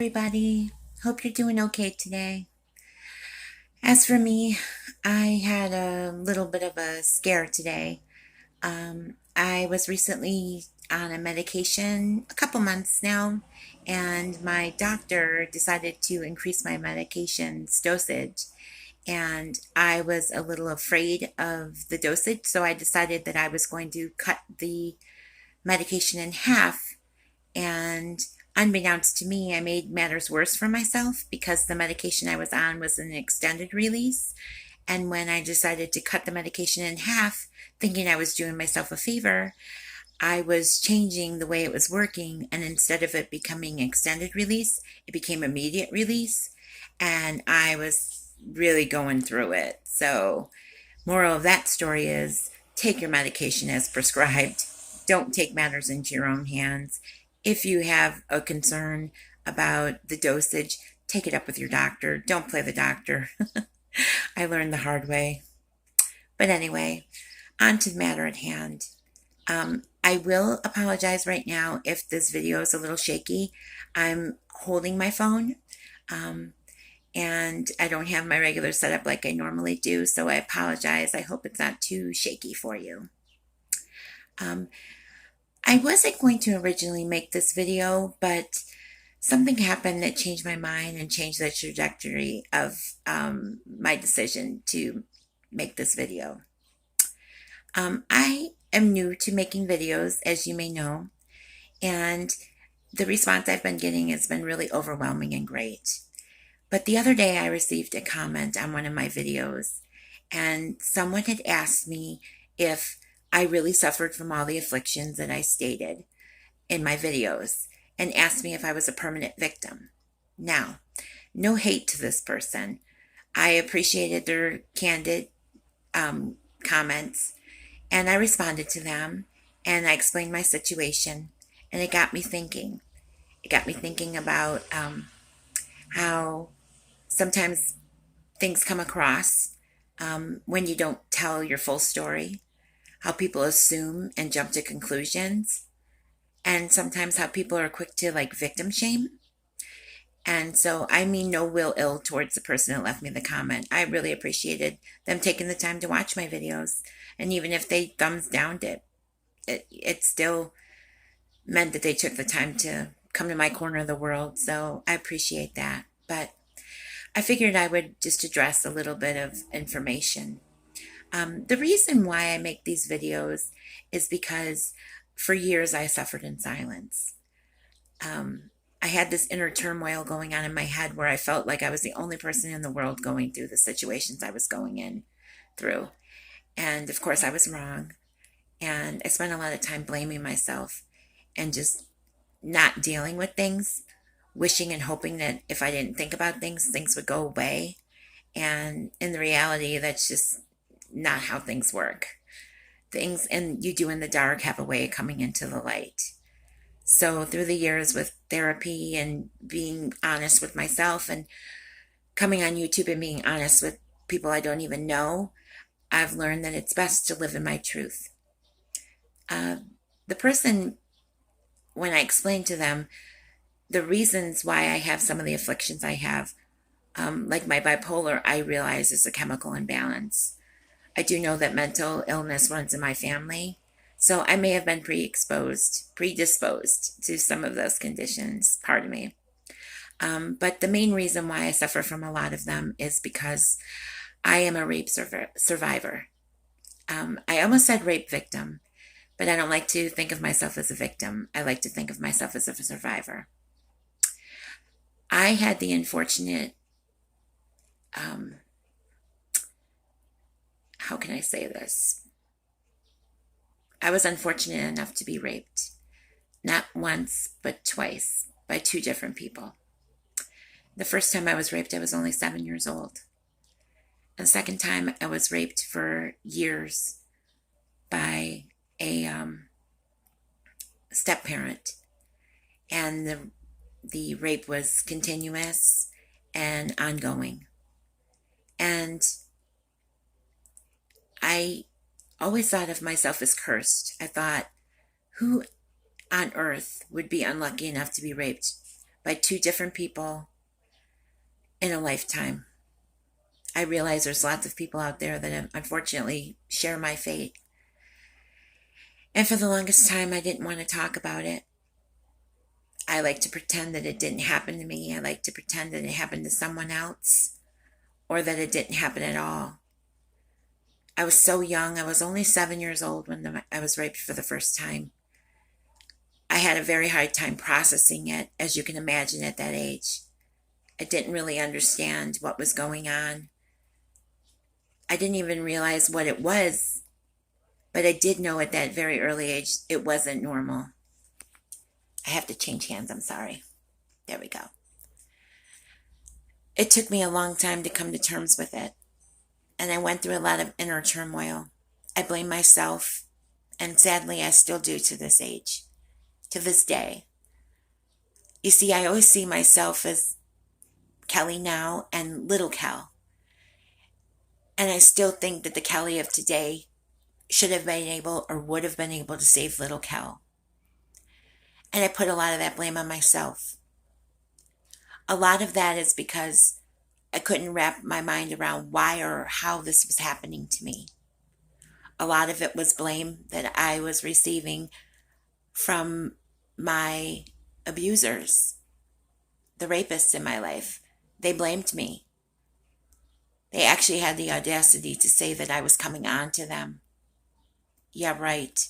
Everybody. Hope you're doing okay today. As for me, I had a little bit of a scare today. I was recently on a medication, a couple months now, and my doctor decided to increase my medication's dosage. And I was a little afraid of the dosage, so I decided that I was going to cut the medication in half. And unbeknownst to me, I made matters worse for myself because the medication I was on was an extended release. And when I decided to cut the medication in half, thinking I was doing myself a favor, I was changing the way it was working. And instead of it becoming extended release, it became immediate release. And I was really going through it. So, moral of that story is take your medication as prescribed. Don't take matters into your own hands. If you have a concern about the dosage, take it up with your doctor. Don't play the doctor. I learned the hard way. But anyway, on to the matter at hand. I will apologize right now if this video is a little shaky. I'm holding my phone, and I don't have my regular setup like I normally do, so I apologize. I hope it's not too shaky for you. I wasn't going to originally make this video, but something happened that changed my mind and changed the trajectory of my decision to make this video. I am new to making videos, as you may know, and the response I've been getting has been really overwhelming and great. But the other day I received a comment on one of my videos, and someone had asked me if I really suffered from all the afflictions that I stated in my videos, and asked me if I was a permanent victim. Now, no hate to this person. I appreciated their candid comments, and I responded to them, and I explained my situation, and it got me thinking. It got me thinking about how sometimes things come across when you don't tell your full story, how people assume and jump to conclusions, and sometimes how people are quick to like victim shame. And so I mean no ill towards the person that left me the comment. I really appreciated them taking the time to watch my videos. And even if they thumbs downed it still meant that they took the time to come to my corner of the world. So I appreciate that. But I figured I would just address a little bit of information. The reason why I make these videos is because for years I suffered in silence. I had this inner turmoil going on in my head where I felt like I was the only person in the world going through the situations I was going in through. And of course I was wrong. And I spent a lot of time blaming myself and just not dealing with things, wishing and hoping that if I didn't think about things, things would go away. And in the reality, that's just not how things work. Things and you do in the dark have a way of coming into the light. So through the years with therapy and being honest with myself and coming on YouTube and being honest with people I don't even know, I've learned that it's best to live in my truth. The person, when I explained to them the reasons why I have some of the afflictions I have, like my bipolar, I realize is a chemical imbalance. I do know that mental illness runs in my family, so I may have been predisposed to some of those conditions, pardon me. But the main reason why I suffer from a lot of them is because I am a rape survivor. I almost said rape victim, but I don't like to think of myself as a victim. I like to think of myself as a survivor. I had the unfortunate, how can I say this? I was unfortunate enough to be raped, not once, but twice, by two different people. The first time I was raped, I was only 7 years old. And the second time, I was raped for years by a step parent. And the rape was continuous and ongoing. And I always thought of myself as cursed. I thought, who on earth would be unlucky enough to be raped by two different people in a lifetime. I realize there's lots of people out there that unfortunately share my fate. And for the longest time, I didn't want to talk about it. I like to pretend that it didn't happen to me. I like to pretend that it happened to someone else, or that it didn't happen at all. I was so young. I was only 7 years old when I was raped for the first time. I had a very hard time processing it, as you can imagine at that age. I didn't really understand what was going on. I didn't even realize what it was, but I did know at that very early age it wasn't normal. I have to change hands, I'm sorry. There we go. It took me a long time to come to terms with it, and I went through a lot of inner turmoil. I blame myself, and sadly I still do to this age, to this day. You see, I always see myself as Kelly now and little Kel. And I still think that the Kelly of today should have been able or would have been able to save little Kel. And I put a lot of that blame on myself. A lot of that is because I couldn't wrap my mind around why or how this was happening to me. A lot of it was blame that I was receiving from my abusers, the rapists in my life. They blamed me. They actually had the audacity to say that I was coming on to them. Yeah, right.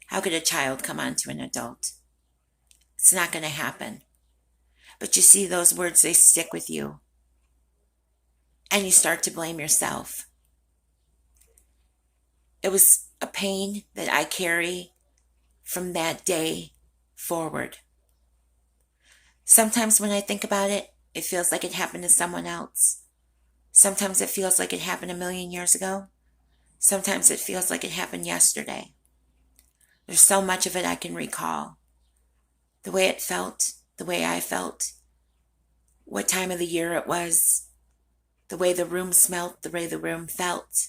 How could a child come on to an adult? It's not going to happen. But you see, those words, they stick with you. And you start to blame yourself. It was a pain that I carry from that day forward. Sometimes when I think about it, it feels like it happened to someone else. Sometimes it feels like it happened a million years ago. Sometimes it feels like it happened yesterday. There's so much of it I can recall. The way it felt, the way I felt, what time of the year it was, the way the room smelled, the way the room felt.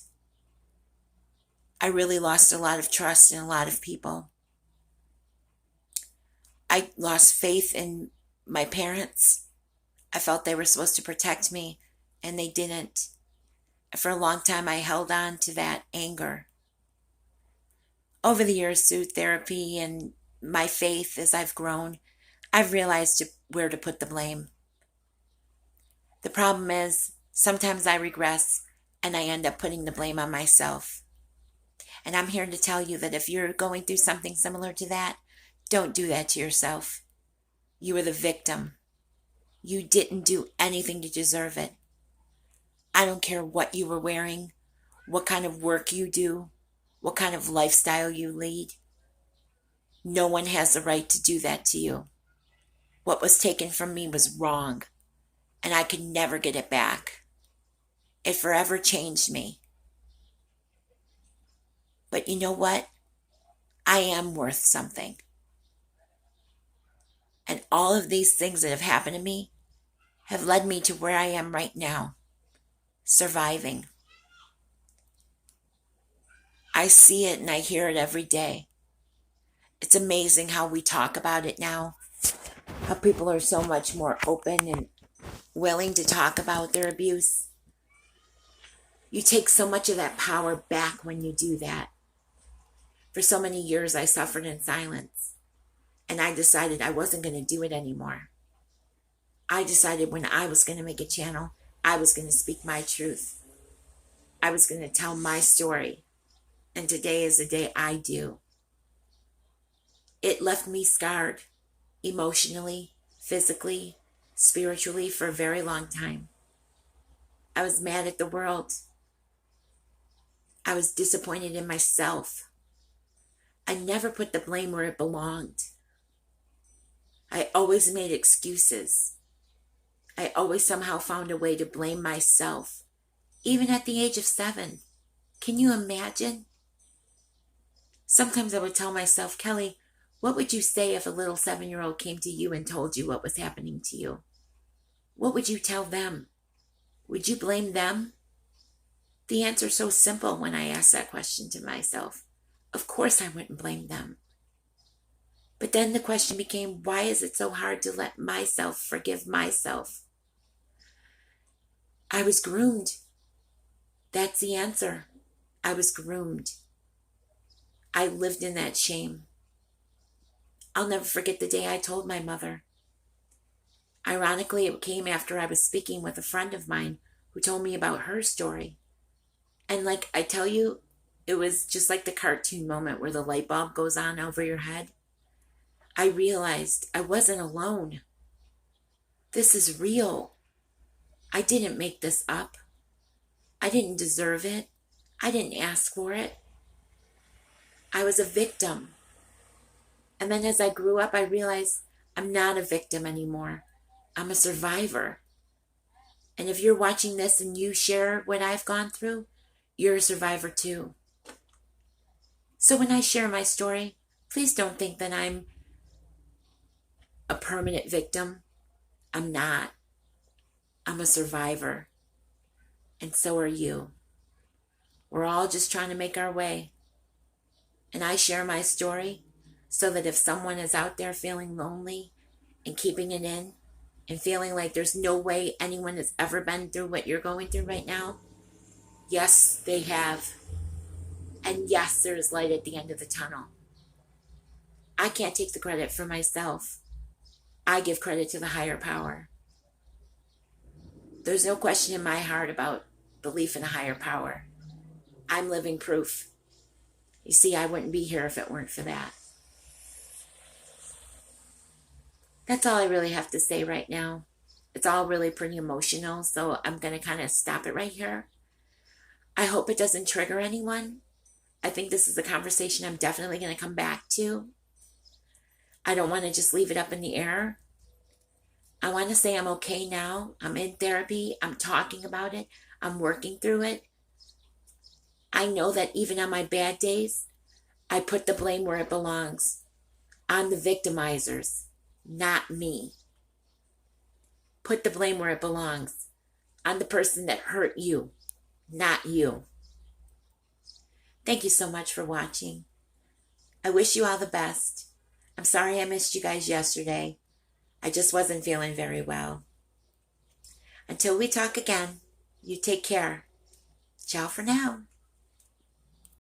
I really lost a lot of trust in a lot of people. I lost faith in my parents. I felt they were supposed to protect me, and they didn't. For a long time, I held on to that anger. Over the years, through therapy and my faith as I've grown, I've realized where to put the blame. The problem is, sometimes I regress and I end up putting the blame on myself. And I'm here to tell you that if you're going through something similar to that, don't do that to yourself. You were the victim. You didn't do anything to deserve it. I don't care what you were wearing, what kind of work you do, what kind of lifestyle you lead. No one has the right to do that to you. What was taken from me was wrong, and I could never get it back. It forever changed me. But you know what? I am worth something. And all of these things that have happened to me have led me to where I am right now, surviving. I see it and I hear it every day. It's amazing how we talk about it now, how people are so much more open and willing to talk about their abuse. You take so much of that power back when you do that. For so many years, I suffered in silence, and I decided I wasn't going to do it anymore. I decided when I was going to make a channel, I was going to speak my truth. I was going to tell my story. And today is the day I do. It left me scarred, emotionally, physically, spiritually, for a very long time. I was mad at the world. I was disappointed in myself. I never put the blame where it belonged. I always made excuses. I always somehow found a way to blame myself, even at the age of 7. Can you imagine? Sometimes I would tell myself, Kelly, what would you say if a little 7-year-old came to you and told you what was happening to you? What would you tell them? Would you blame them? The answer's so simple when I ask that question to myself. Of course I wouldn't blame them. But then the question became, why is it so hard to let myself forgive myself? I was groomed. That's the answer. I was groomed. I lived in that shame. I'll never forget the day I told my mother. Ironically, it came after I was speaking with a friend of mine who told me about her story. And like I tell you, it was just like the cartoon moment where the light bulb goes on over your head. I realized I wasn't alone. This is real. I didn't make this up. I didn't deserve it. I didn't ask for it. I was a victim. And then as I grew up, I realized I'm not a victim anymore. I'm a survivor. And if you're watching this and you share what I've gone through, you're a survivor too. So when I share my story, please don't think that I'm a permanent victim. I'm not. I'm a survivor. And so are you. We're all just trying to make our way. And I share my story so that if someone is out there feeling lonely and keeping it in and feeling like there's no way anyone has ever been through what you're going through right now, yes, they have. And yes, there is light at the end of the tunnel. I can't take the credit for myself. I give credit to the higher power. There's no question in my heart about belief in a higher power. I'm living proof. You see, I wouldn't be here if it weren't for that. That's all I really have to say right now. It's all really pretty emotional, so I'm going to kind of stop it right here. I hope it doesn't trigger anyone. I think this is a conversation I'm definitely going to come back to. I don't want to just leave it up in the air. I want to say I'm okay now. I'm in therapy. I'm talking about it. I'm working through it. I know that even on my bad days, I put the blame where it belongs. On the victimizers, not me. Put the blame where it belongs. On the person that hurt you, not you. Thank you so much for watching. I wish you all the best. I'm sorry I missed you guys yesterday. I just wasn't feeling very well. Until we talk again, you take care. Ciao for now.